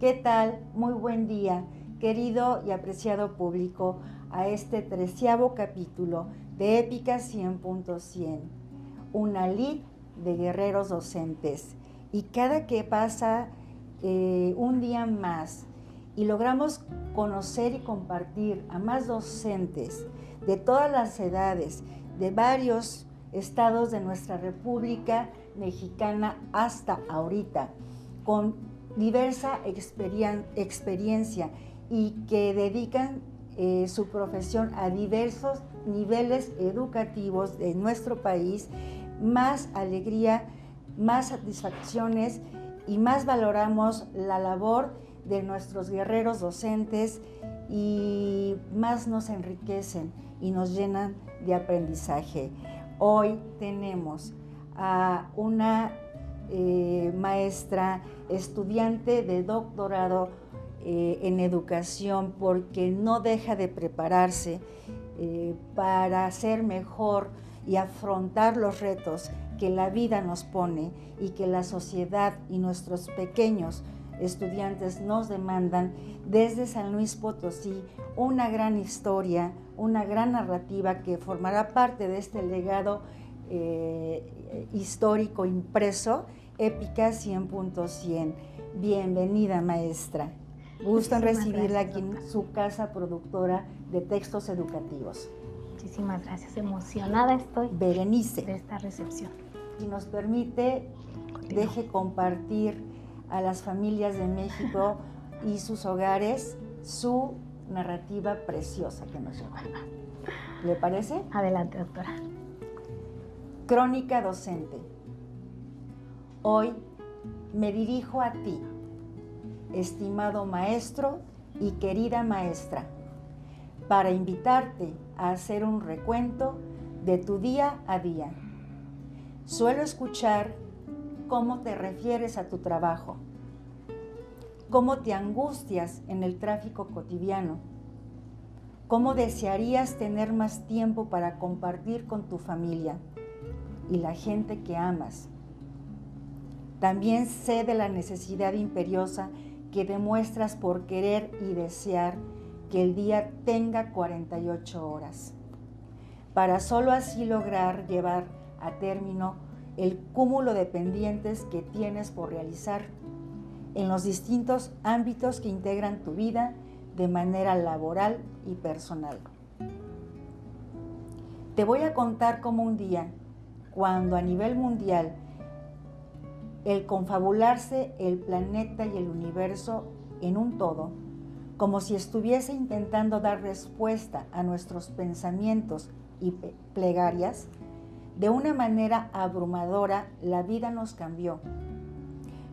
¿Qué tal? Muy buen día, querido y apreciado público, a este 13º capítulo de Épica 100.100, una lid de guerreros docentes. Y cada que pasa un día más y logramos conocer y compartir a más docentes de todas las edades, de varios estados de nuestra República Mexicana hasta ahorita, con diversa experiencia y que dedican su profesión a diversos niveles educativos de nuestro país, más alegría, más satisfacciones y más valoramos la labor de nuestros guerreros docentes y más nos enriquecen y nos llenan de aprendizaje. Hoy tenemos a una maestra, estudiante de doctorado en educación, porque no deja de prepararse para ser mejor y afrontar los retos que la vida nos pone y que la sociedad y nuestros pequeños estudiantes nos demandan. Desde San Luis Potosí, una gran historia, una gran narrativa que formará parte de este legado histórico impreso, Épica 100.100. Bienvenida, maestra. Gusto en recibirla aquí en su casa productora de textos educativos. Muchísimas gracias, emocionada estoy Berenice, de esta recepción. Y nos permite, deje compartir a las familias de México y sus hogares su narrativa preciosa que nos lleva. ¿Le parece? Adelante, doctora. Crónica docente. Hoy me dirijo a ti, estimado maestro y querida maestra, para invitarte a hacer un recuento de tu día a día. Suelo escuchar cómo te refieres a tu trabajo, cómo te angustias en el tráfico cotidiano, cómo desearías tener más tiempo para compartir con tu familia y la gente que amas. También sé de la necesidad imperiosa que demuestras por querer y desear que el día tenga 48 horas, para solo así lograr llevar a término el cúmulo de pendientes que tienes por realizar en los distintos ámbitos que integran tu vida de manera laboral y personal. Te voy a contar cómo un día, cuando a nivel mundial el confabularse el planeta y el universo en un todo, como si estuviese intentando dar respuesta a nuestros pensamientos y plegarias, de una manera abrumadora la vida nos cambió.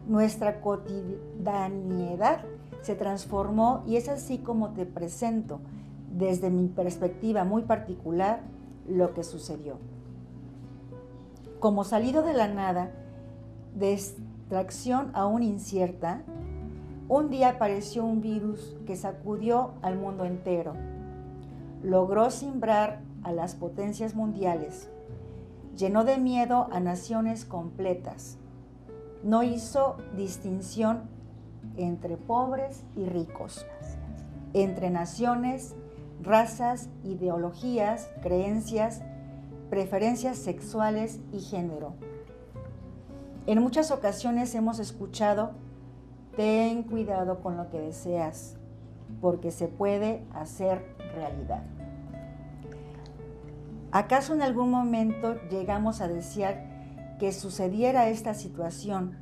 Nuestra cotidianidad se transformó y es así como te presento, desde mi perspectiva muy particular, lo que sucedió. Como salido de la nada, de extracción aún incierta, un día apareció un virus que sacudió al mundo entero. Logró simbrar a las potencias mundiales, llenó de miedo a naciones completas, no hizo distinción entre pobres y ricos, entre naciones, razas, ideologías, creencias, preferencias sexuales y género. En muchas ocasiones hemos escuchado: ten cuidado con lo que deseas, porque se puede hacer realidad. ¿Acaso en algún momento llegamos a desear que sucediera esta situación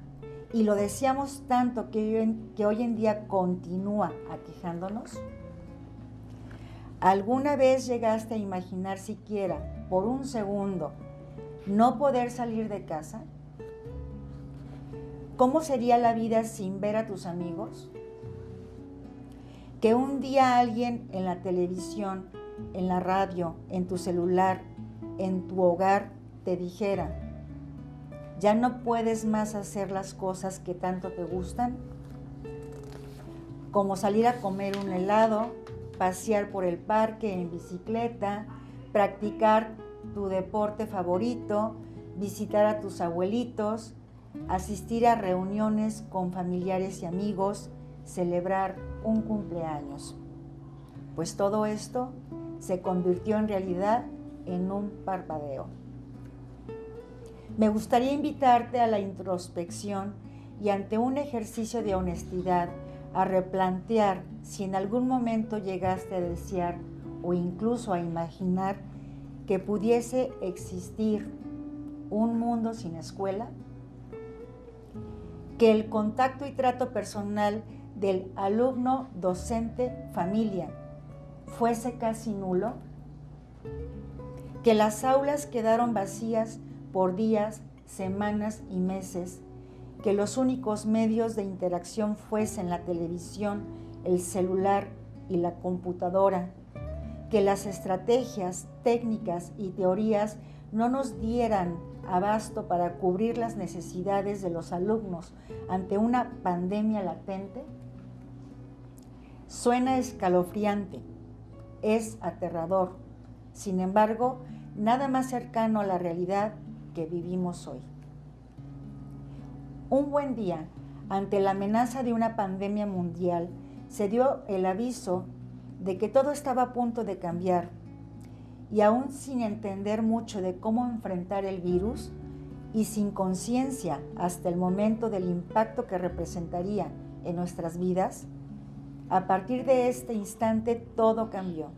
y lo deseamos tanto que hoy en día continúa aquejándonos? ¿Alguna vez llegaste a imaginar siquiera por un segundo no poder salir de casa? ¿Cómo sería la vida sin ver a tus amigos? Que un día alguien en la televisión, en la radio, en tu celular, en tu hogar, te dijera: ¿ya no puedes más hacer las cosas que tanto te gustan? Como salir a comer un helado, pasear por el parque en bicicleta, practicar tu deporte favorito, visitar a tus abuelitos, asistir a reuniones con familiares y amigos, celebrar un cumpleaños, pues todo esto se convirtió en realidad en un parpadeo. Me gustaría invitarte a la introspección y ante un ejercicio de honestidad a replantear si en algún momento llegaste a desear o incluso a imaginar que pudiese existir un mundo sin escuela, que el contacto y trato personal del alumno, docente, familia fuese casi nulo, que las aulas quedaron vacías por días, semanas y meses, que los únicos medios de interacción fuesen la televisión, el celular y la computadora, que las estrategias, técnicas y teorías no nos dieran abasto para cubrir las necesidades de los alumnos ante una pandemia latente. Suena escalofriante, es aterrador, sin embargo, nada más cercano a la realidad que vivimos hoy. Un buen día, ante la amenaza de una pandemia mundial, se dio el aviso de que todo estaba a punto de cambiar, y aún sin entender mucho de cómo enfrentar el virus y sin conciencia hasta el momento del impacto que representaría en nuestras vidas, a partir de este instante todo cambió.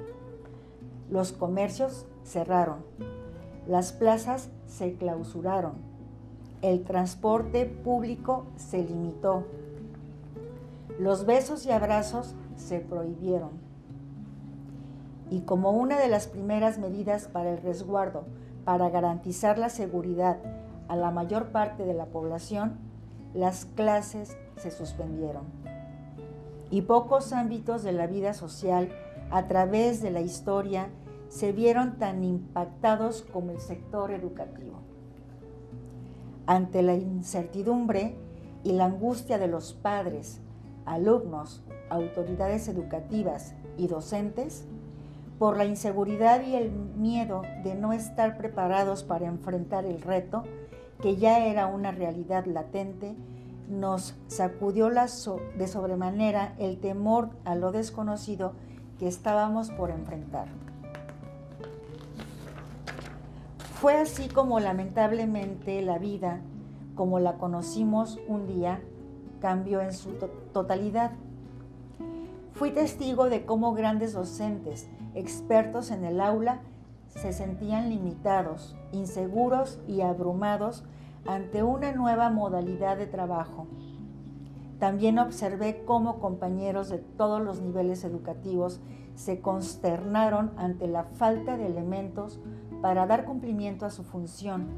Los comercios cerraron, las plazas se clausuraron, el transporte público se limitó, los besos y abrazos se prohibieron. Y como una de las primeras medidas para el resguardo, para garantizar la seguridad a la mayor parte de la población, las clases se suspendieron. Y pocos ámbitos de la vida social a través de la historia se vieron tan impactados como el sector educativo. Ante la incertidumbre y la angustia de los padres, alumnos, autoridades educativas y docentes, por la inseguridad y el miedo de no estar preparados para enfrentar el reto, que ya era una realidad latente, nos sacudió de sobremanera el temor a lo desconocido que estábamos por enfrentar. Fue así como lamentablemente la vida, como la conocimos un día, cambió en su totalidad. Fui testigo de cómo grandes docentes, expertos en el aula, se sentían limitados, inseguros y abrumados ante una nueva modalidad de trabajo. También observé cómo compañeros de todos los niveles educativos se consternaron ante la falta de elementos para dar cumplimiento a su función.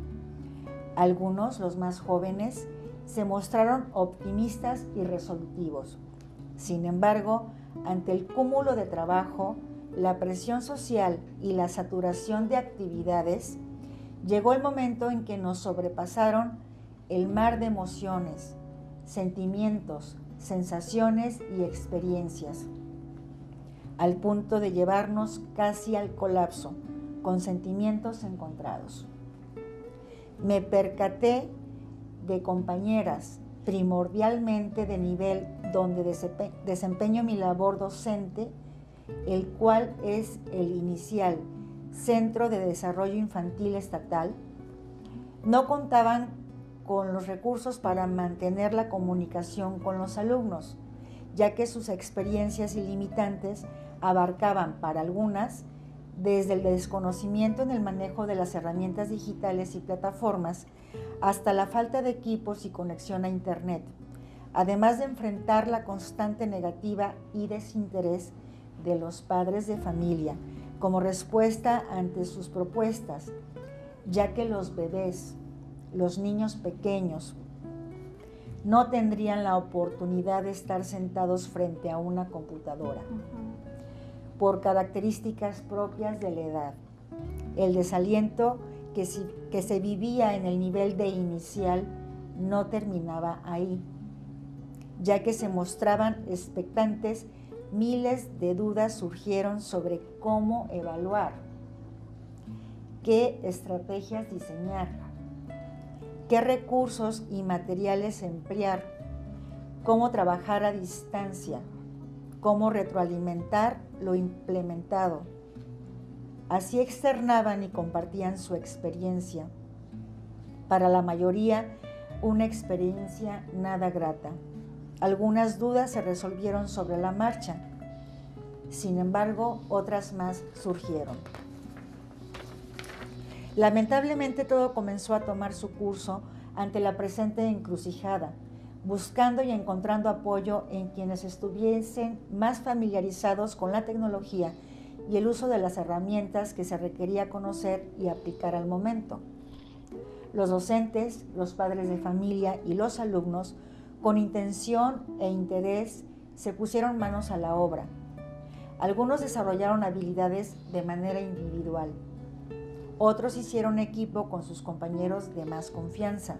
Algunos, los más jóvenes, se mostraron optimistas y resolutivos. Sin embargo, ante el cúmulo de trabajo, la presión social y la saturación de actividades, llegó el momento en que nos sobrepasaron el mar de emociones, sentimientos, sensaciones y experiencias, al punto de llevarnos casi al colapso, con sentimientos encontrados. Me percaté de compañeras, primordialmente de nivel donde desempeño mi labor docente, el cual es el inicial, Centro de Desarrollo Infantil Estatal, no contaban con los recursos para mantener la comunicación con los alumnos, ya que sus experiencias ilimitantes abarcaban para algunas desde el desconocimiento en el manejo de las herramientas digitales y plataformas hasta la falta de equipos y conexión a Internet, además de enfrentar la constante negativa y desinterés de los padres de familia como respuesta ante sus propuestas, ya que los bebés, los niños pequeños, no tendrían la oportunidad de estar sentados frente a una computadora, por características propias de la edad. El desaliento que se vivía en el nivel de inicial no terminaba ahí, ya que se mostraban expectantes. Miles de dudas surgieron sobre cómo evaluar, qué estrategias diseñar, qué recursos y materiales emplear, cómo trabajar a distancia, cómo retroalimentar lo implementado. Así externaban y compartían su experiencia. Para la mayoría, una experiencia nada grata. Algunas dudas se resolvieron sobre la marcha. Sin embargo, otras más surgieron. Lamentablemente todo comenzó a tomar su curso ante la presente encrucijada, buscando y encontrando apoyo en quienes estuviesen más familiarizados con la tecnología y el uso de las herramientas que se requería conocer y aplicar al momento. Los docentes, los padres de familia y los alumnos, con intención e interés, se pusieron manos a la obra. Algunos desarrollaron habilidades de manera individual. Otros hicieron equipo con sus compañeros de más confianza.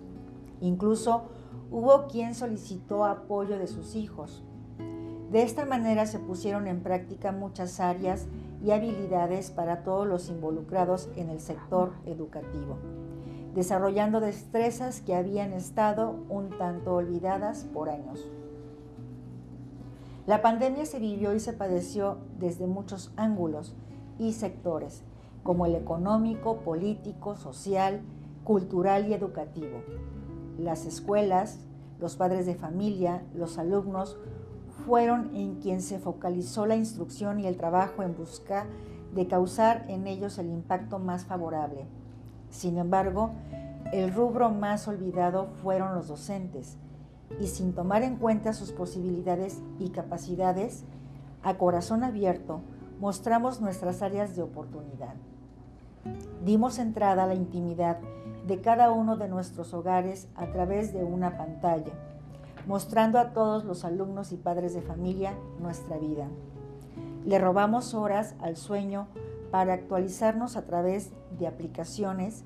Incluso hubo quien solicitó apoyo de sus hijos. De esta manera se pusieron en práctica muchas áreas y habilidades para todos los involucrados en el sector educativo, desarrollando destrezas que habían estado un tanto olvidadas por años. La pandemia se vivió y se padeció desde muchos ángulos y sectores, como el económico, político, social, cultural y educativo. Las escuelas, los padres de familia, los alumnos fueron en quien se focalizó la instrucción y el trabajo en busca de causar en ellos el impacto más favorable. Sin embargo, el rubro más olvidado fueron los docentes, y sin tomar en cuenta sus posibilidades y capacidades, a corazón abierto, mostramos nuestras áreas de oportunidad. Dimos entrada a la intimidad de cada uno de nuestros hogares a través de una pantalla, mostrando a todos los alumnos y padres de familia nuestra vida. Le robamos horas al sueño para actualizarnos a través de aplicaciones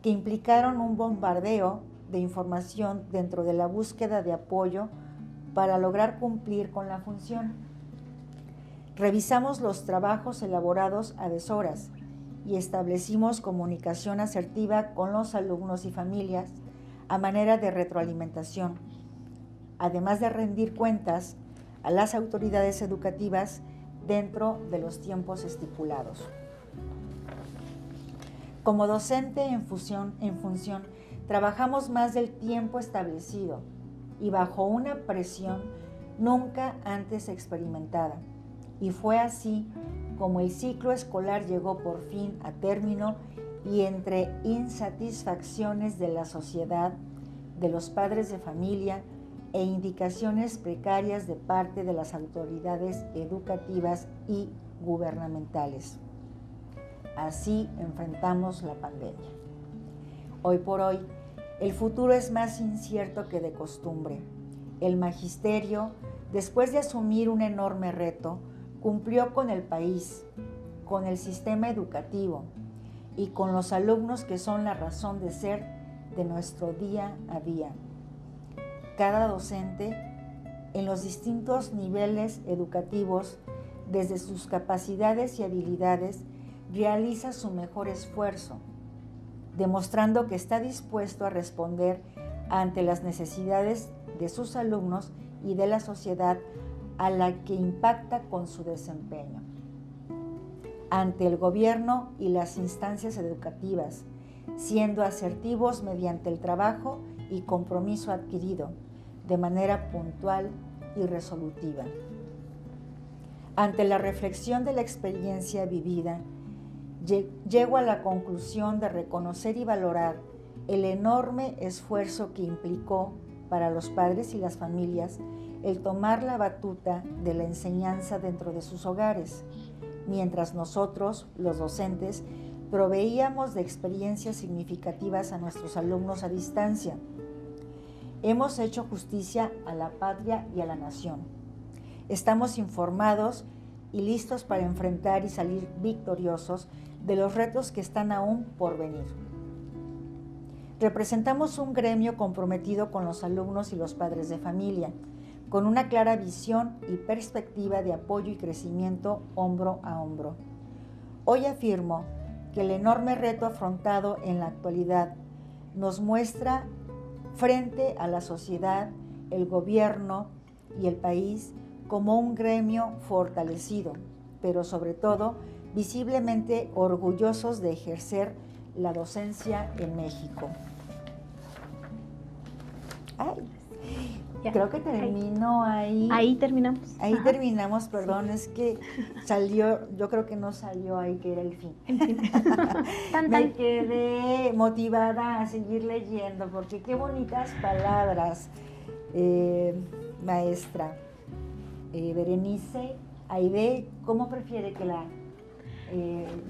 que implicaron un bombardeo de información dentro de la búsqueda de apoyo para lograr cumplir con la función. Revisamos los trabajos elaborados a deshoras y establecimos comunicación asertiva con los alumnos y familias a manera de retroalimentación, además de rendir cuentas a las autoridades educativas dentro de los tiempos estipulados. Como docente en función, trabajamos más del tiempo establecido y bajo una presión nunca antes experimentada. Y fue así como el ciclo escolar llegó por fin a término y entre insatisfacciones de la sociedad, de los padres de familia e indicaciones precarias de parte de las autoridades educativas y gubernamentales. Así enfrentamos la pandemia. Hoy por hoy, el futuro es más incierto que de costumbre. El magisterio, después de asumir un enorme reto, cumplió con el país, con el sistema educativo y con los alumnos que son la razón de ser de nuestro día a día. Cada docente, en los distintos niveles educativos, desde sus capacidades y habilidades, realiza su mejor esfuerzo, demostrando que está dispuesto a responder ante las necesidades de sus alumnos y de la sociedad a la que impacta con su desempeño. Ante el gobierno y las instancias educativas, siendo asertivos mediante el trabajo y compromiso adquirido, de manera puntual y resolutiva. Ante la reflexión de la experiencia vivida, llego a la conclusión de reconocer y valorar el enorme esfuerzo que implicó para los padres y las familias el tomar la batuta de la enseñanza dentro de sus hogares, mientras nosotros, los docentes, proveíamos de experiencias significativas a nuestros alumnos a distancia. Hemos hecho justicia a la patria y a la nación. Estamos informados y listos para enfrentar y salir victoriosos de los retos que están aún por venir. Representamos un gremio comprometido con los alumnos y los padres de familia, con una clara visión y perspectiva de apoyo y crecimiento hombro a hombro. Hoy afirmo que el enorme reto afrontado en la actualidad nos muestra frente a la sociedad el gobierno y el país como un gremio fortalecido, pero sobre todo visiblemente orgullosos de ejercer la docencia en México. Ay, Ya. creo que termino ahí. Ahí terminamos. Ahí Ajá. terminamos, perdón, es que salió, yo creo que no salió ahí que era el fin. En fin. Tan, Me tan. quedé motivada a seguir leyendo, porque qué bonitas palabras, maestra. Berenice, Aide, ¿cómo prefiere que la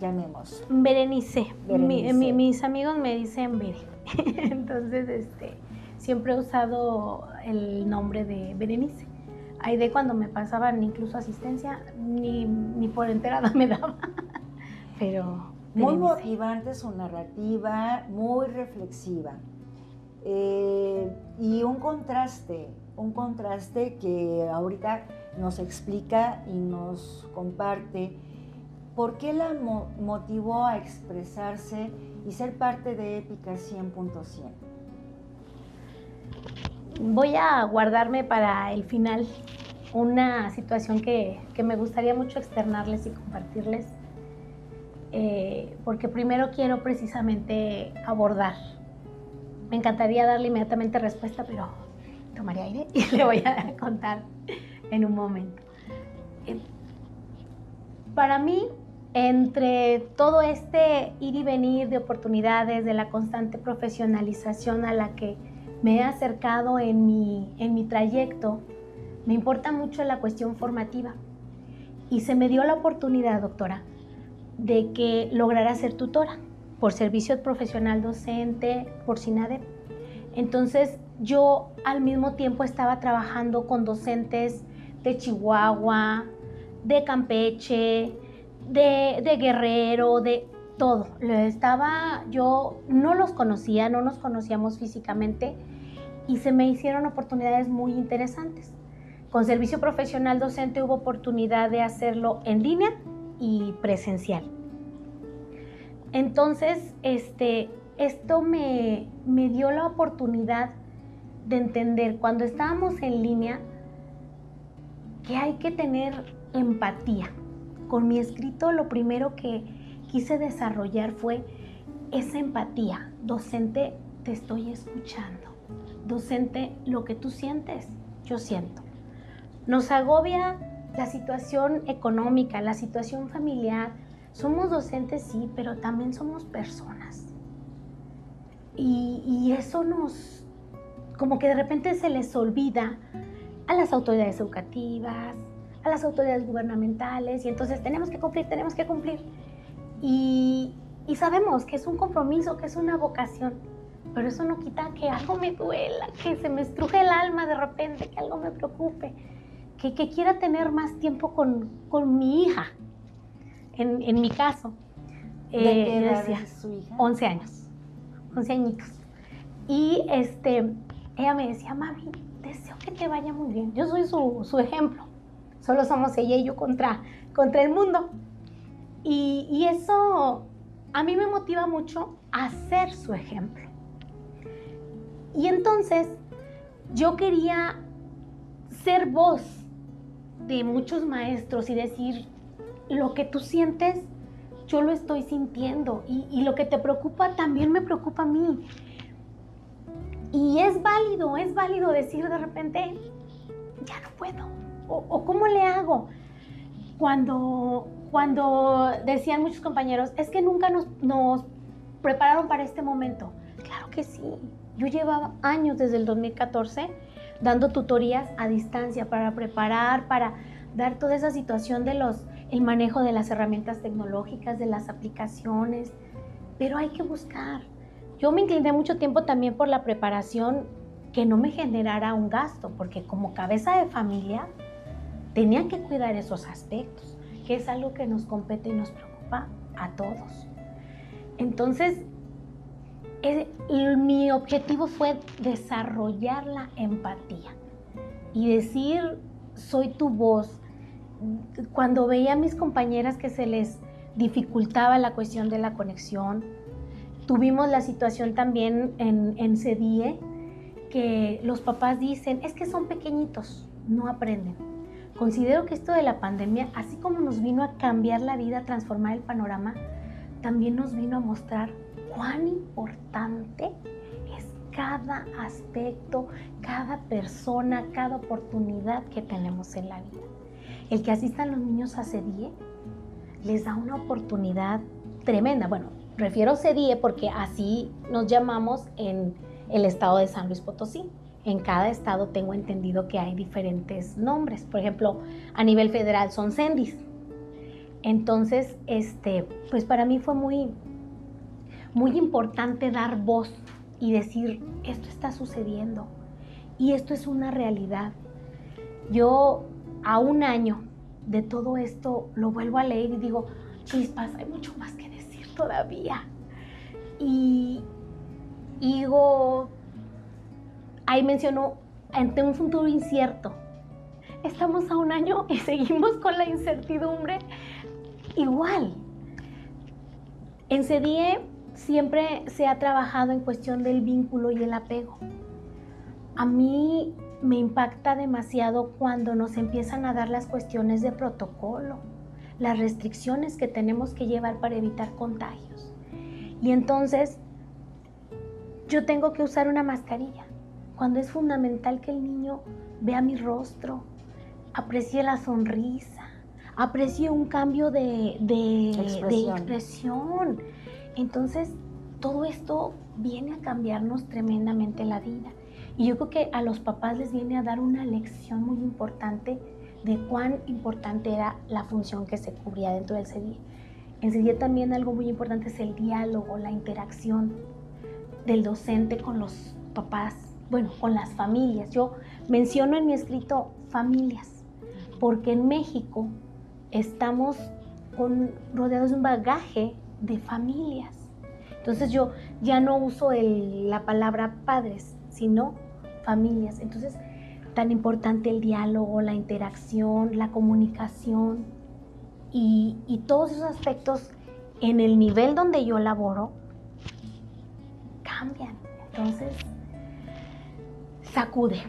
llamemos? Berenice. Berenice. Mis amigos me dicen Bere. Entonces, siempre he usado el nombre de Berenice. Aide, cuando me pasaban incluso asistencia, ni por enterada me daba. Pero Muy Berenice. motivante su narrativa, muy reflexiva. Y un contraste que ahorita nos explica y nos comparte por qué la motivó a expresarse y ser parte de Épica 100.100. Voy a guardarme para el final una situación que me gustaría mucho externarles y compartirles, porque primero quiero precisamente abordar. Me encantaría darle inmediatamente respuesta, pero tomaré aire y le voy a contar en un momento. Para mí, entre todo este ir y venir de oportunidades, de la constante profesionalización a la que me he acercado en mi trayecto, me importa mucho la cuestión formativa. Y se me dio la oportunidad, doctora, de que lograra ser tutora por servicio profesional docente, por SINADEP. Entonces, yo al mismo tiempo estaba trabajando con docentes de Chihuahua, de Campeche, de Guerrero, de todo. Yo no los conocía, no nos conocíamos físicamente y se me hicieron oportunidades muy interesantes. Con servicio profesional docente hubo oportunidad de hacerlo en línea y presencial. Entonces, esto me dio la oportunidad de entender cuando estábamos en línea que hay que tener empatía. Con mi escrito lo primero que quise desarrollar fue esa empatía. Docente, te estoy escuchando. Docente, lo que tú sientes, yo siento. Nos agobia la situación económica, la situación familiar. Somos docentes, sí, pero también somos personas. Y eso como que de repente se les olvida a las autoridades educativas, a las autoridades gubernamentales, y entonces tenemos que cumplir. Y sabemos que es un compromiso, que es una vocación, pero eso no quita que algo me duela, que se me estruje el alma de repente, que algo me preocupe, que quiera tener más tiempo con mi hija, en mi caso. ¿De qué edad es su hija? 11 años, 11 añitos. Y ella me decía, mami, deseo que te vaya muy bien. Yo soy su ejemplo. Solo somos ella y yo contra el mundo. Y eso a mí me motiva mucho a ser su ejemplo. Y entonces yo quería ser voz de muchos maestros y decir, lo que tú sientes, yo lo estoy sintiendo. Y lo que te preocupa también me preocupa a mí. Y es válido decir de repente, ya no puedo. O ¿cómo le hago? Cuando decían muchos compañeros, es que nunca nos prepararon para este momento. Claro que sí. Yo llevaba años desde el 2014 dando tutorías a distancia para preparar, para dar toda esa situación de el manejo de las herramientas tecnológicas, de las aplicaciones, pero hay que buscar. Yo me incliné mucho tiempo también por la preparación que no me generara un gasto, porque como cabeza de familia tenía que cuidar esos aspectos, que es algo que nos compete y nos preocupa a todos. Entonces, mi objetivo fue desarrollar la empatía y decir, soy tu voz. Cuando veía a mis compañeras que se les dificultaba la cuestión de la conexión, tuvimos la situación también en CEDIE, que los papás dicen, es que son pequeñitos, no aprenden. Considero que esto de la pandemia, así como nos vino a cambiar la vida, a transformar el panorama, también nos vino a mostrar cuán importante es cada aspecto, cada persona, cada oportunidad que tenemos en la vida. El que asistan los niños a CEDIE les da una oportunidad tremenda. Bueno, refiero CEDIE porque así nos llamamos en el estado de San Luis Potosí. En cada estado tengo entendido que hay diferentes nombres. Por ejemplo, a nivel federal son CENDIS. Entonces, pues para mí fue muy importante dar voz y decir, esto está sucediendo y esto es una realidad. Yo a un año de todo esto lo vuelvo a leer y digo, chispas, hay mucho más que decir todavía. Y digo, ahí mencionó, ante un futuro incierto. Estamos a un año y seguimos con la incertidumbre igual. En CEDIE siempre se ha trabajado en cuestión del vínculo y el apego. A mí me impacta demasiado cuando nos empiezan a dar las cuestiones de protocolo, las restricciones que tenemos que llevar para evitar contagios. Y entonces yo tengo que usar una mascarilla, cuando es fundamental que el niño vea mi rostro, aprecie la sonrisa, aprecie un cambio de expresión. Entonces, todo esto viene a cambiarnos tremendamente la vida. Y yo creo que a los papás les viene a dar una lección muy importante de cuán importante era la función que se cubría dentro del CEDIE. En CEDIE también algo muy importante es el diálogo, la interacción del docente con los papás, bueno, con las familias. Yo menciono en mi escrito familias, porque en México estamos rodeados de un bagaje de familias. Entonces yo ya no uso la palabra padres, sino familias. Entonces, tan importante el diálogo, la interacción, la comunicación y todos esos aspectos en el nivel donde yo laboro cambian. Entonces, sacude.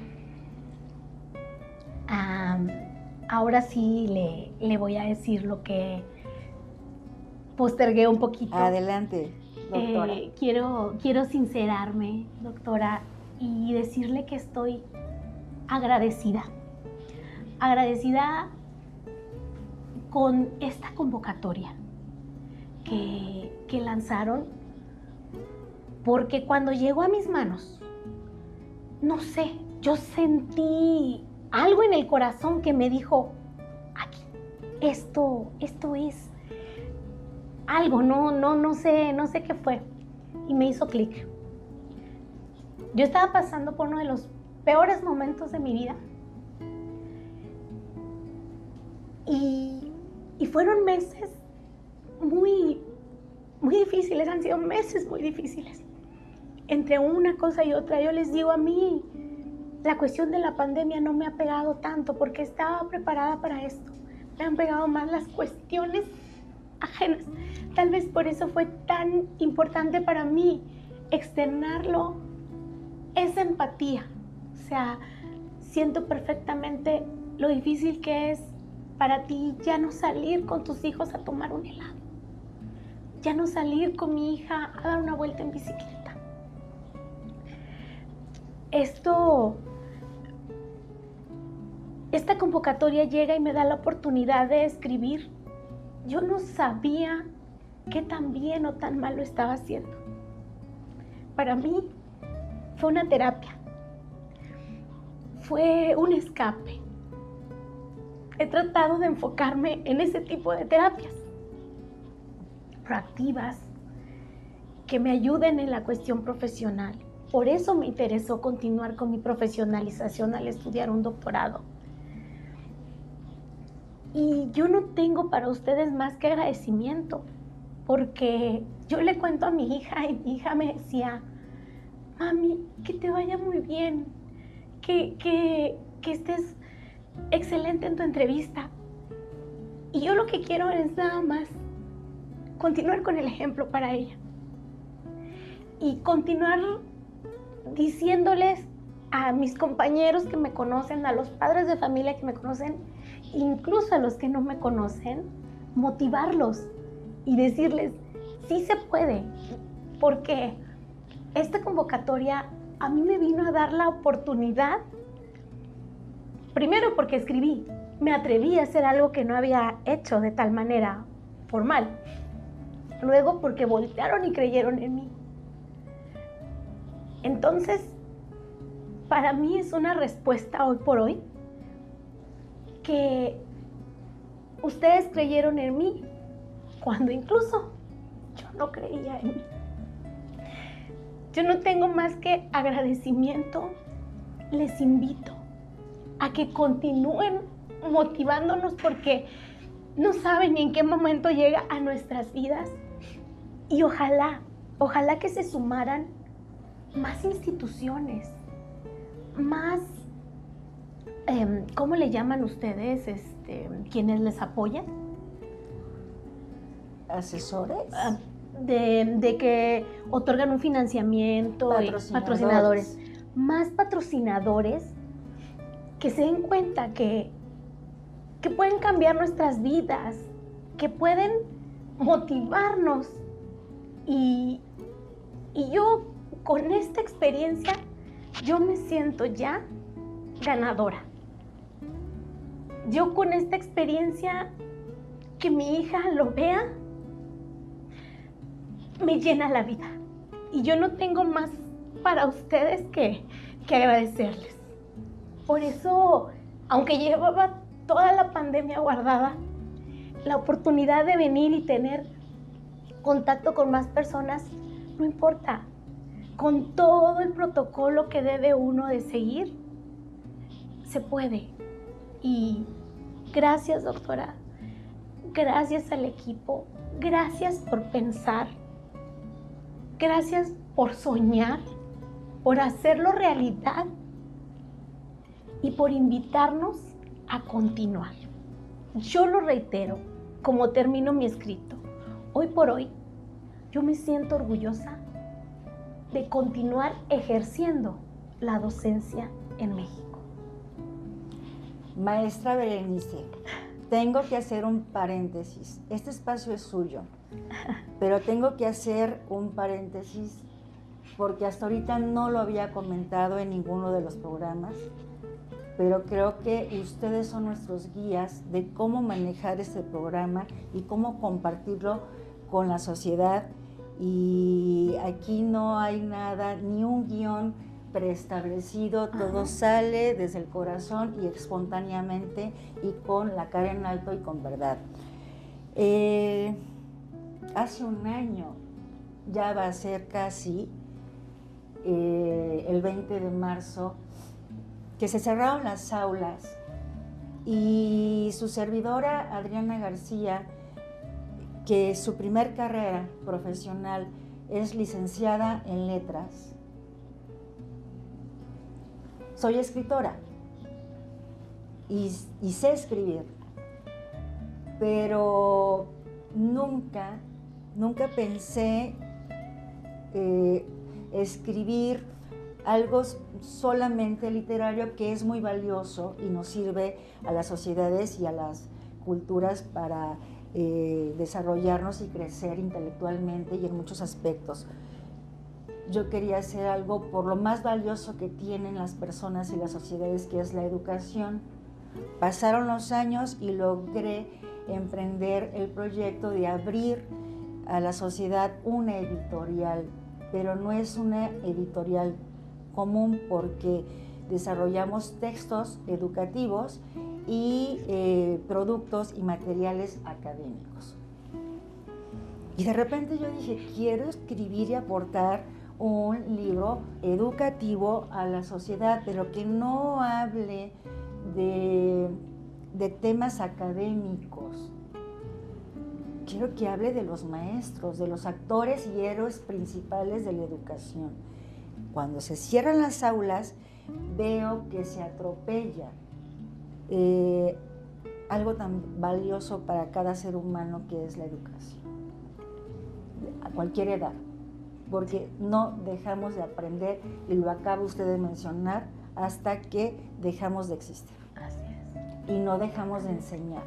Ahora sí le voy a decir lo que postergué un poquito. Adelante, doctora. Quiero sincerarme, doctora, y decirle que estoy agradecida con esta convocatoria que lanzaron, porque cuando llegó a mis manos, no sé, yo sentí algo en el corazón que me dijo, aquí, esto es algo, no sé qué fue, y me hizo clic. Yo estaba pasando por uno de los peores momentos de mi vida y fueron meses muy difíciles, han sido meses muy difíciles. Entre una cosa y otra, yo les digo, a mí la cuestión de la pandemia no me ha pegado tanto porque estaba preparada para esto. Me han pegado más las cuestiones ajenas. Tal vez por eso fue tan importante para mí externarlo, esa empatía. O sea, siento perfectamente lo difícil que es para ti ya no salir con tus hijos a tomar un helado, ya no salir con mi hija a dar una vuelta en bicicleta. Esta convocatoria llega y me da la oportunidad de escribir. Yo no sabía qué tan bien o tan mal lo estaba haciendo. Para mí fue una terapia, fue un escape. He tratado de enfocarme en ese tipo de terapias proactivas que me ayuden en la cuestión profesional. Por eso me interesó continuar con mi profesionalización al estudiar un doctorado. Y yo no tengo para ustedes más que agradecimiento, porque yo le cuento a mi hija y mi hija me decía, mami, que te vaya muy bien, que estés excelente en tu entrevista. Y yo lo que quiero es nada más continuar con el ejemplo para ella y continuar diciéndoles a mis compañeros que me conocen, a los padres de familia que me conocen, incluso a los que no me conocen, motivarlos y decirles, sí se puede, porque esta convocatoria a mí me vino a dar la oportunidad, primero porque escribí, me atreví a hacer algo que no había hecho de tal manera formal, luego porque voltearon y creyeron en mí. Entonces, para mí es una respuesta hoy por hoy que ustedes creyeron en mí cuando incluso yo no creía en mí. Yo no tengo más que agradecimiento. Les invito a que continúen motivándonos porque no saben ni en qué momento llega a nuestras vidas. Y ojalá que se sumaran más instituciones, más, ¿cómo le llaman ustedes, quienes les apoyan? ¿Asesores? De que otorgan un financiamiento, patrocinadores. Más patrocinadores que se den cuenta que pueden cambiar nuestras vidas, que pueden motivarnos. Y yo con esta experiencia, yo me siento ya ganadora. Yo con esta experiencia, que mi hija lo vea, me llena la vida. Y yo no tengo más para ustedes que agradecerles. Por eso, aunque llevaba toda la pandemia guardada, la oportunidad de venir y tener contacto con más personas, no importa. Con todo el protocolo que debe uno de seguir, se puede. Y gracias, doctora. Gracias al equipo. Gracias por pensar. Gracias por soñar, por hacerlo realidad y por invitarnos a continuar. Yo lo reitero, como termino mi escrito. Hoy por hoy, yo me siento orgullosa de continuar ejerciendo la docencia en México. Maestra Berenice, tengo que hacer un paréntesis. Este espacio es suyo, pero tengo que hacer un paréntesis porque hasta ahorita no lo había comentado en ninguno de los programas, pero creo que ustedes son nuestros guías de cómo manejar este programa y cómo compartirlo con la sociedad. Y aquí no hay nada, ni un guión preestablecido, todo sale desde el corazón y espontáneamente y con la cara en alto y con verdad. Hace un año, ya va a ser casi, el 20 de marzo, que se cerraron las aulas y su servidora Adriana García, que su primer carrera profesional es licenciada en letras. Soy escritora y sé escribir, pero nunca pensé escribir algo solamente literario, que es muy valioso y nos sirve a las sociedades y a las culturas para desarrollarnos y crecer intelectualmente y en muchos aspectos. Yo quería hacer algo por lo más valioso que tienen las personas y las sociedades, que es la educación. Pasaron los años y logré emprender el proyecto de abrir a la sociedad una editorial, pero no es una editorial común porque desarrollamos textos educativos y productos y materiales académicos. Y de repente yo dije, quiero escribir y aportar un libro educativo a la sociedad, pero que no hable de temas académicos. Quiero que hable de los maestros, de los actores y héroes principales de la educación. Cuando se cierran las aulas, veo que se atropella algo tan valioso para cada ser humano, que es la educación, a cualquier edad, porque no dejamos de aprender, y lo acaba usted de mencionar, hasta que dejamos de existir. Así es. Y no dejamos de enseñar.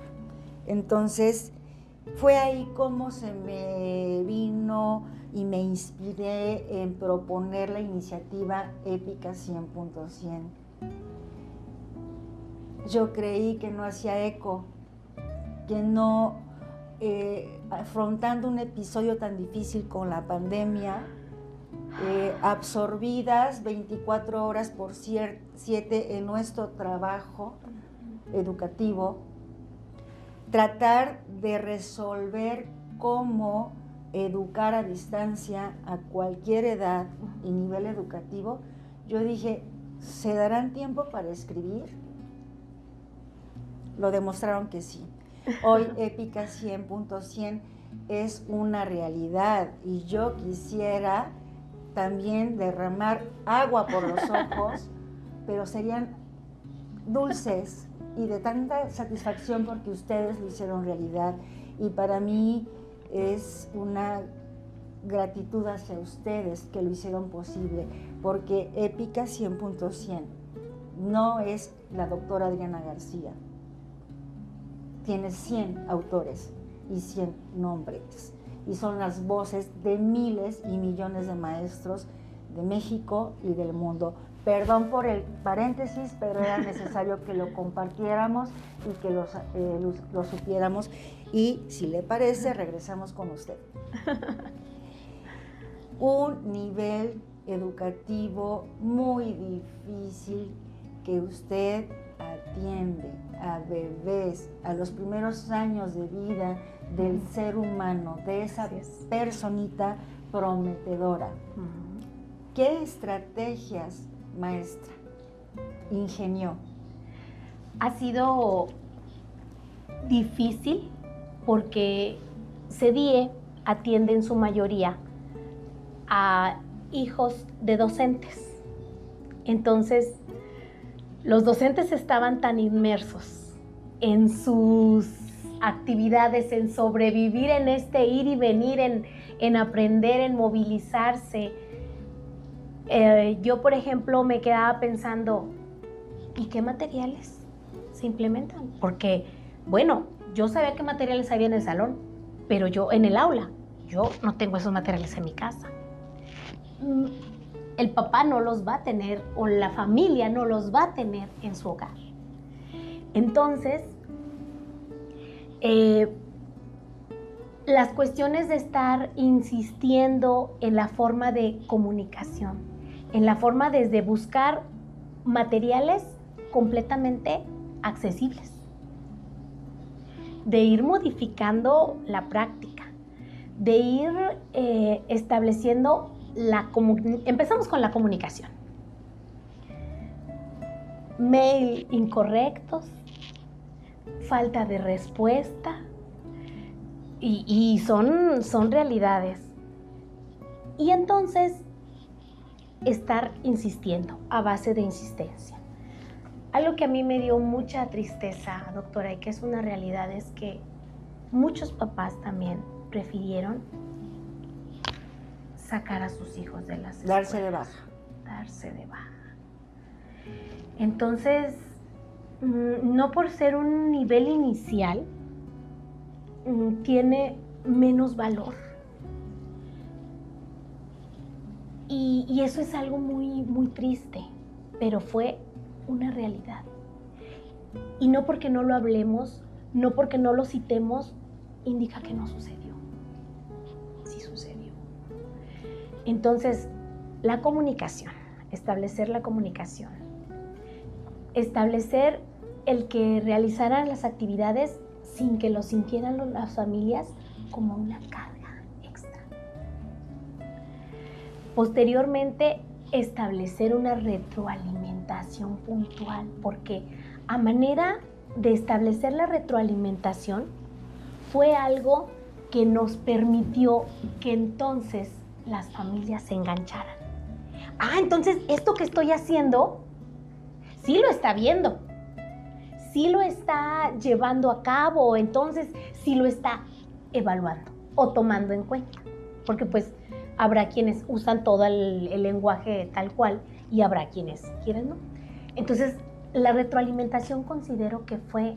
Entonces, fue ahí como se me vino y me inspiré en proponer la iniciativa Épica 100.100. Yo creí que no hacía eco, que no, afrontando un episodio tan difícil con la pandemia, absorbidas 24 horas por 7 en nuestro trabajo educativo, tratar de resolver cómo educar a distancia a cualquier edad y nivel educativo. Yo dije, ¿se darán tiempo para escribir? Lo demostraron que sí. Hoy Épica 100.100 es una realidad y yo quisiera también derramar agua por los ojos, pero serían dulces y de tanta satisfacción porque ustedes lo hicieron realidad. Y para mí es una gratitud hacia ustedes que lo hicieron posible, porque Épica 100.100 no es la doctora Adriana García. Tiene 100 autores y 100 nombres. Y son las voces de miles y millones de maestros de México y del mundo. Perdón por el paréntesis, pero era necesario que lo compartiéramos y que lo supiéramos. Y si le parece, regresamos con usted. Un nivel educativo muy difícil que usted atiende a bebés, a los primeros años de vida del ser humano, de esa personita prometedora. ¿Qué estrategias, maestra, ingenió? Ha sido difícil porque CEDIE atiende en su mayoría a hijos de docentes. Entonces, los docentes estaban tan inmersos en sus actividades, en sobrevivir en este ir y venir, en aprender, en movilizarse. Yo, por ejemplo, me quedaba pensando, ¿y qué materiales se implementan? Porque, bueno, yo sabía qué materiales había en el salón, pero yo en el aula, yo no tengo esos materiales en mi casa. El papá no los va a tener o la familia no los va a tener en su hogar. Entonces, las cuestiones de estar insistiendo en la forma de comunicación, en la forma desde buscar materiales completamente accesibles, de ir modificando la práctica, de ir estableciendo empezamos con la comunicación. Mail incorrectos, falta de respuesta, y son realidades. Y entonces, estar insistiendo a base de insistencia. Algo que a mí me dio mucha tristeza, doctora, y que es una realidad, es que muchos papás también prefirieron sacar a sus hijos de las escuelas. Darse de baja. Entonces, no por ser un nivel inicial, tiene menos valor. Y eso es algo muy, muy triste, pero fue una realidad. Y no porque no lo hablemos, no porque no lo citemos, indica que no sucedió. Sí sucedió. Entonces, la comunicación, establecer la comunicación, establecer el que realizaran las actividades sin que lo sintieran las familias como una carga extra. Posteriormente, establecer una retroalimentación puntual, porque a manera de establecer la retroalimentación fue algo que nos permitió que entonces las familias se engancharan. Entonces esto que estoy haciendo sí lo está viendo, sí lo está llevando a cabo, entonces sí lo está evaluando o tomando en cuenta, porque pues habrá quienes usan todo el lenguaje tal cual y habrá quienes quieren no. Entonces, la retroalimentación considero que fue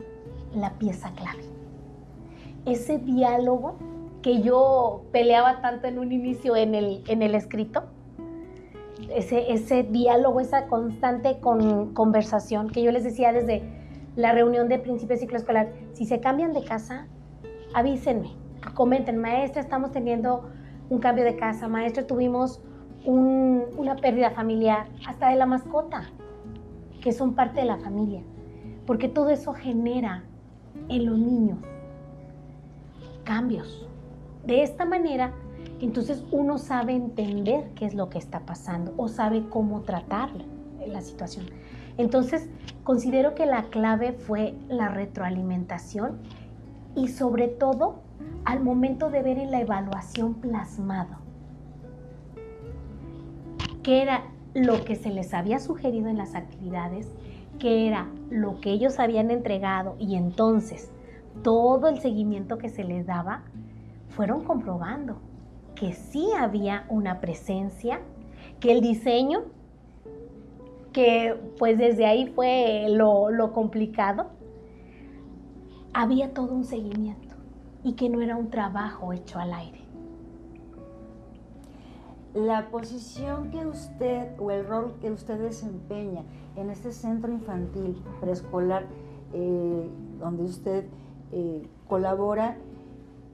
la pieza clave. Ese diálogo que yo peleaba tanto en un inicio en el escrito, ese diálogo, esa constante conversación que yo les decía desde la reunión de principio de ciclo escolar, si se cambian de casa, avísenme, comenten, maestra, estamos teniendo un cambio de casa, maestra, tuvimos una pérdida familiar, hasta de la mascota, que son parte de la familia, porque todo eso genera en los niños cambios. De esta manera, entonces uno sabe entender qué es lo que está pasando o sabe cómo tratar la situación. Entonces, considero que la clave fue la retroalimentación y sobre todo al momento de ver en la evaluación plasmado qué era lo que se les había sugerido en las actividades, qué era lo que ellos habían entregado y entonces todo el seguimiento que se les daba, fueron comprobando que sí había una presencia, que el diseño, que pues desde ahí fue lo complicado, había todo un seguimiento y que no era un trabajo hecho al aire. La posición que usted o el rol que usted desempeña en este centro infantil preescolar donde usted colabora,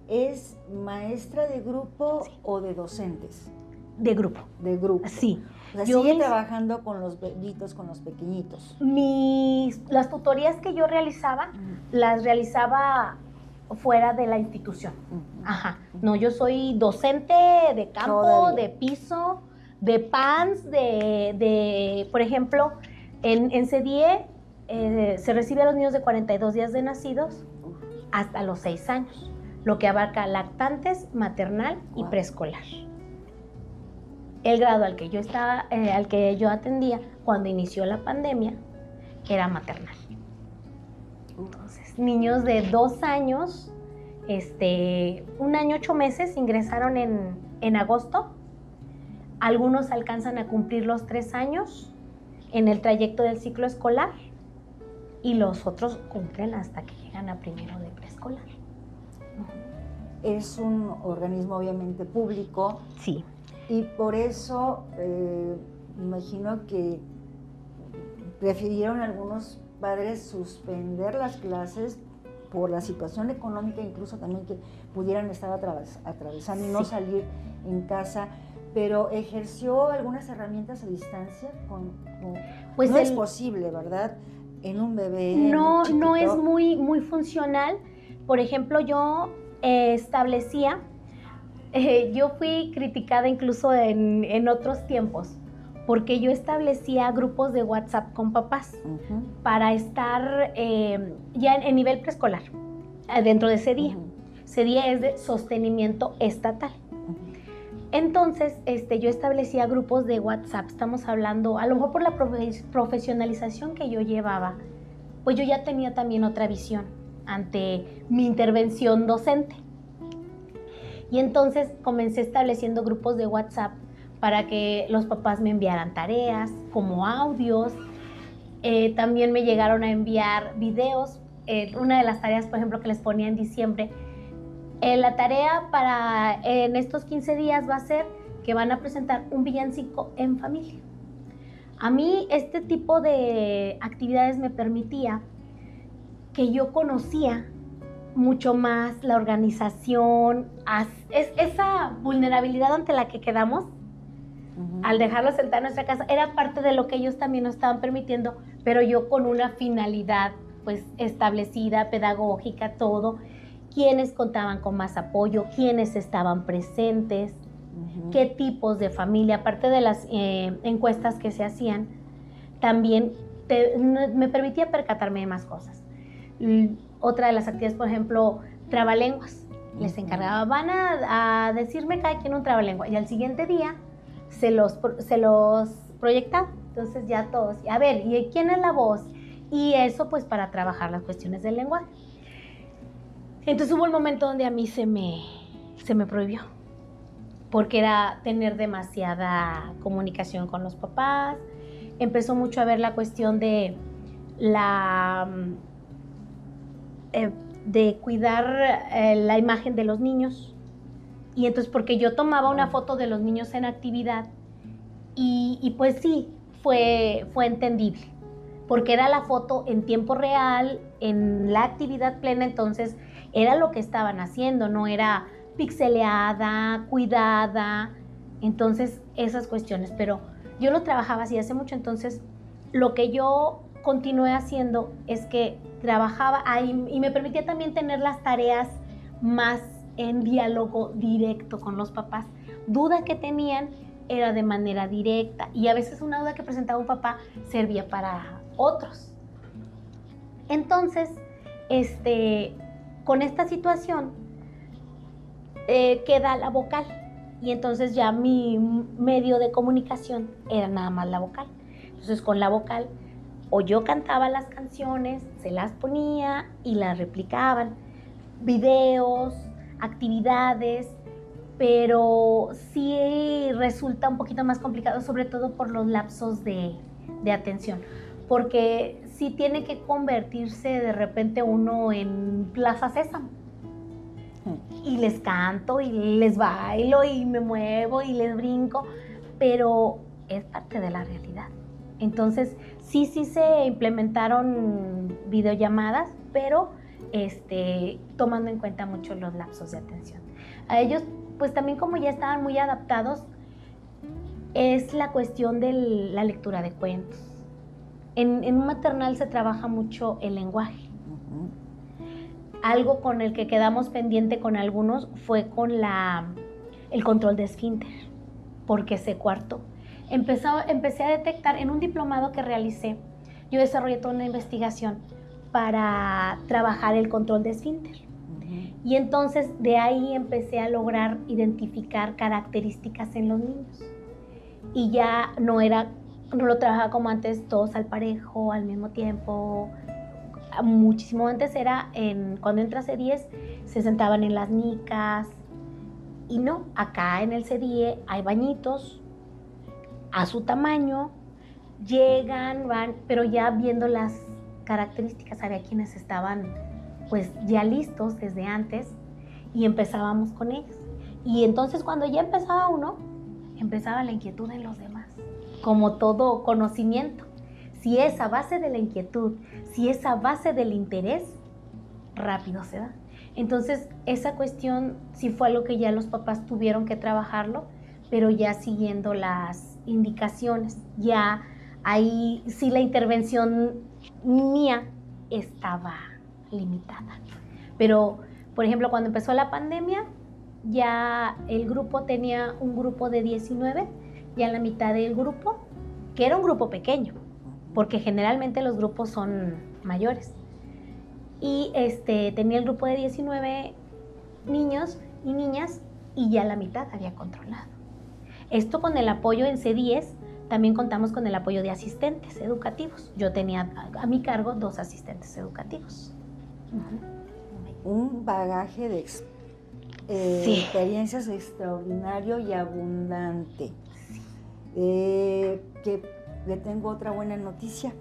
¿es maestra de grupo Sí. o de docentes? De grupo. De grupo. Sí. O sea, sigue trabajando con los bebitos, con los pequeñitos. Las tutorías que yo realizaba, las realizaba fuera de la institución. Ajá. No, yo soy docente de campo, todavía, de piso, de PANS, por ejemplo, en CDIE se recibe a los niños de 42 días de nacidos hasta los 6 años, lo que abarca lactantes, maternal y Wow. preescolar. El grado al que yo atendía cuando inició la pandemia era maternal. Entonces, niños de 2 años, 1 año 8 meses ingresaron en agosto. Algunos alcanzan a cumplir los 3 años en el trayecto del ciclo escolar y los otros cumplen hasta que llegan a primero de preescolar. Es un organismo obviamente público. Sí. Y por eso imagino que prefirieron algunos padres suspender las clases por la situación económica, incluso también que pudieran estar atravesando y no Sí. salir en casa, pero ejerció algunas herramientas a distancia. Pues no es posible, ¿verdad? En un bebé. No chiquito. es muy funcional. Por ejemplo, yo establecía, yo fui criticada incluso en otros tiempos, porque yo establecía grupos de WhatsApp con papás para estar ya en nivel preescolar, dentro de CDIE. CDIE es de sostenimiento estatal. Entonces, yo establecía grupos de WhatsApp, estamos hablando, a lo mejor por la profesionalización que yo llevaba, pues yo ya tenía también otra visión ante mi intervención docente. Y entonces comencé estableciendo grupos de WhatsApp para que los papás me enviaran tareas, como audios. También me llegaron a enviar videos. Una de las tareas, por ejemplo, que les ponía en diciembre, la tarea en estos 15 días va a ser que van a presentar un villancico en familia. A mí este tipo de actividades me permitía que yo conocía mucho más la organización, esa vulnerabilidad ante la que quedamos al dejarlos sentar en nuestra casa, era parte de lo que ellos también nos estaban permitiendo, pero yo con una finalidad pues establecida, pedagógica, todo, quiénes contaban con más apoyo, quiénes estaban presentes, qué tipos de familia, aparte de las encuestas que se hacían, también me permitía percatarme de más cosas. Otra de las actividades, por ejemplo, trabalenguas. Les encargaba, van a decirme cada quien un trabalengua y al siguiente día se los proyectaba. Entonces ya todos, a ver, ¿y quién es la voz? Y eso pues para trabajar las cuestiones del lenguaje. Entonces hubo un momento donde a mí se me prohibió, porque era tener demasiada comunicación con los papás, empezó mucho a ver la cuestión de de cuidar la imagen de los niños. Y entonces, porque yo tomaba una foto de los niños en actividad y pues sí, fue entendible, porque era la foto en tiempo real, en la actividad plena, entonces era lo que estaban haciendo, no era pixeleada, cuidada, entonces esas cuestiones, pero yo lo trabajaba así hace mucho, entonces lo que yo continué haciendo es que trabajaba ahí y me permitía también tener las tareas más en diálogo directo con los papás. Duda que tenían era de manera directa y a veces una duda que presentaba un papá servía para otros. Entonces, con esta situación queda la vocal y entonces ya mi medio de comunicación era nada más la vocal. Entonces con la vocal o yo cantaba las canciones, se las ponía y las replicaban, videos, actividades, pero sí resulta un poquito más complicado, sobre todo por los lapsos de atención, porque sí tiene que convertirse de repente uno en Plaza Sésamo. Y les canto y les bailo y me muevo y les brinco, pero es parte de la realidad. Entonces, sí se implementaron videollamadas, pero tomando en cuenta mucho los lapsos de atención. A ellos, pues también como ya estaban muy adaptados, es la cuestión de la lectura de cuentos. En un maternal se trabaja mucho el lenguaje. Algo con el que quedamos pendiente con algunos fue con el control de esfínter, porque se coartó. Empecé a detectar en un diplomado que realicé, yo desarrollé toda una investigación para trabajar el control de esfínter. Y entonces de ahí empecé a lograr identificar características en los niños. Y ya no lo trabajaba como antes, todos al parejo, al mismo tiempo. Muchísimo antes era, cuando entra C10, se sentaban en las nicas. Y no, acá en el CDIE hay bañitos a su tamaño, llegan, van, pero ya viendo las características, había quienes estaban pues ya listos desde antes y empezábamos con ellos. Y entonces cuando ya empezaba uno, empezaba la inquietud en los demás, como todo conocimiento. Si es a base de la inquietud, si es a base del interés, rápido se da. Entonces, esa cuestión sí fue algo que ya los papás tuvieron que trabajarlo, pero ya siguiendo las indicaciones. Ya ahí sí la intervención mía estaba limitada. Pero, por ejemplo, cuando empezó la pandemia, ya el grupo tenía un grupo de 19, ya la mitad del grupo, que era un grupo pequeño, porque generalmente los grupos son mayores. Y tenía el grupo de 19 niños y niñas y ya la mitad había controlado. Esto con el apoyo en C10, también contamos con el apoyo de asistentes educativos. Yo tenía a mi cargo 2 asistentes educativos. Un bagaje de experiencias extraordinario y abundante. Que le tengo otra buena noticia.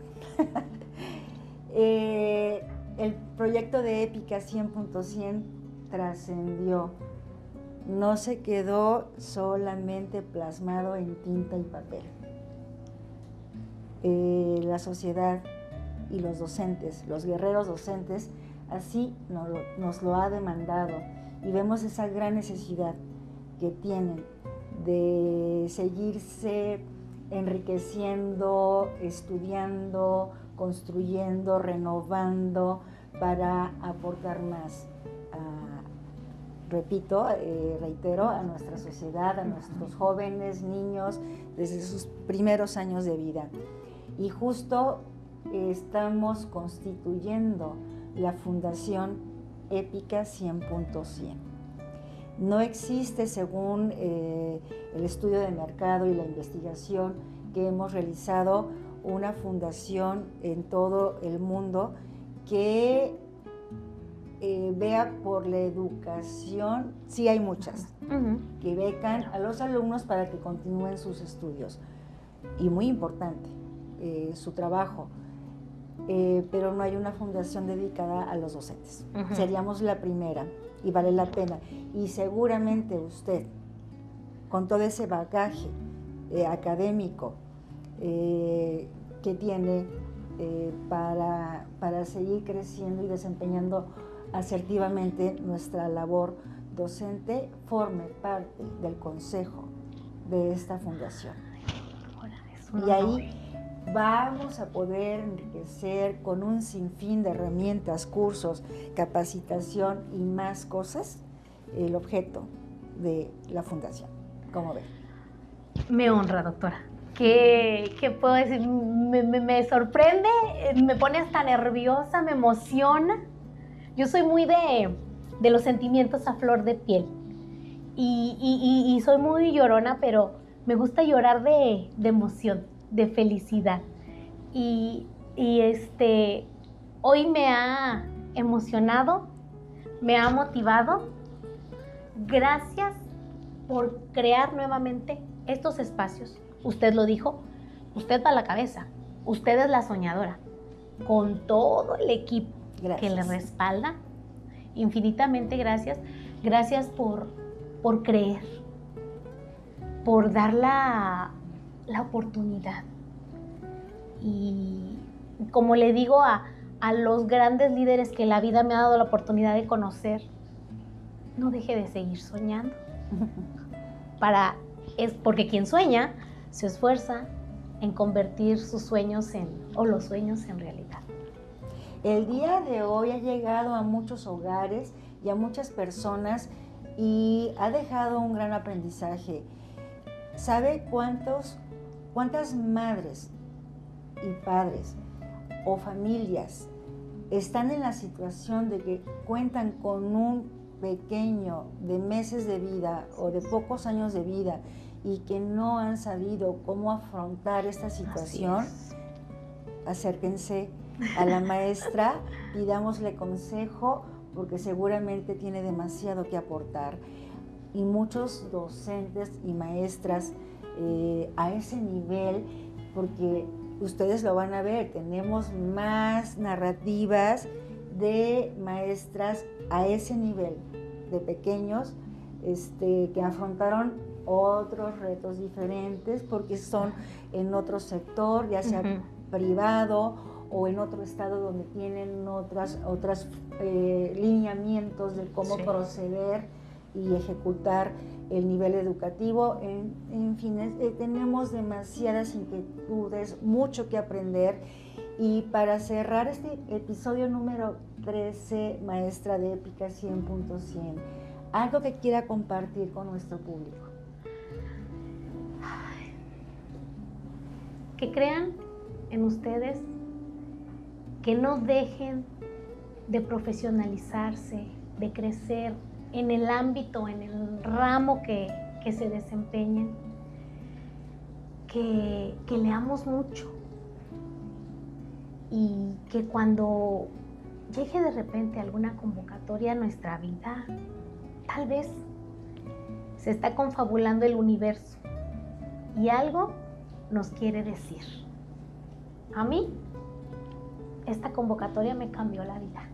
El proyecto de Épica 100.100 trascendió. No se quedó solamente plasmado en tinta y papel. La sociedad y los docentes, los guerreros docentes, así nos lo ha demandado. Y vemos esa gran necesidad que tienen de seguirse enriqueciendo, estudiando, construyendo, renovando para aportar más, reitero, a nuestra sociedad, a nuestros jóvenes, niños, desde sus primeros años de vida. Y justo estamos constituyendo la Fundación Épica 100.100. No existe, según el estudio de mercado y la investigación que hemos realizado, una fundación en todo el mundo que vea por la educación. Sí hay muchas que becan a los alumnos para que continúen sus estudios. Y muy importante, su trabajo, pero no hay una fundación dedicada a los docentes. Seríamos la primera y vale la pena. Y seguramente usted, con todo ese bagaje académico que tiene para seguir creciendo y desempeñando asertivamente nuestra labor docente, forme parte del consejo de esta fundación. Y ahí vamos a poder enriquecer con un sinfín de herramientas, cursos, capacitación y más cosas el objeto de la fundación. ¿Cómo ve? Me honra, doctora. ¿Qué puedo decir? Me sorprende, me pone hasta nerviosa, me emociona. Yo soy muy de los sentimientos a flor de piel y soy muy llorona, pero me gusta llorar de emoción, de felicidad. Y hoy me ha emocionado, me ha motivado. Gracias por crear nuevamente estos espacios. Usted lo dijo, usted va a la cabeza, usted es la soñadora, con todo el equipo que le respalda. Infinitamente gracias. Gracias por creer, por dar la oportunidad. Y como le digo a los grandes líderes que la vida me ha dado la oportunidad de conocer, no deje de seguir soñando. Porque quien sueña se esfuerza en convertir sus sueños los sueños en realidad. El día de hoy ha llegado a muchos hogares y a muchas personas y ha dejado un gran aprendizaje. ¿Sabe cuántas madres y padres o familias están en la situación de que cuentan con un pequeño de meses de vida o de pocos años de vida y que no han sabido cómo afrontar esta situación? Acérquense a la maestra, pidámosle consejo porque seguramente tiene demasiado que aportar. Y muchos docentes y maestras a ese nivel, porque ustedes lo van a ver, tenemos más narrativas de maestras a ese nivel, de pequeños que afrontaron otros retos diferentes porque son en otro sector, ya sea privado o en otro estado donde tienen otros lineamientos de cómo proceder y ejecutar el nivel educativo. En fin, tenemos demasiadas inquietudes, mucho que aprender. Y para cerrar este episodio número 13, maestra de Épica 100.100, algo que quiera compartir con nuestro público. Que crean en ustedes, que no dejen de profesionalizarse, de crecer en el ámbito, en el ramo que se desempeñen, que leamos mucho y que cuando llegue de repente alguna convocatoria a nuestra vida, tal vez se está confabulando el universo y algo nos quiere decir. A mí, esta convocatoria me cambió la vida.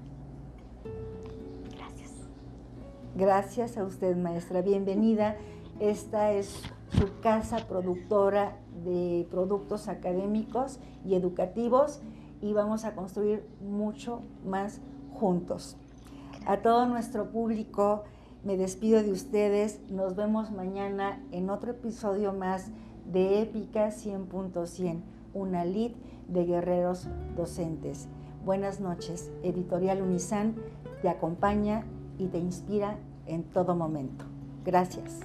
Gracias. Gracias a usted, maestra. Bienvenida. Esta es su casa productora de productos académicos y educativos y vamos a construir mucho más juntos. A todo nuestro público, me despido de ustedes. Nos vemos mañana en otro episodio más de Épica 100.100, una lid de guerreros docentes. Buenas noches. Editorial Unizan te acompaña y te inspira en todo momento. Gracias.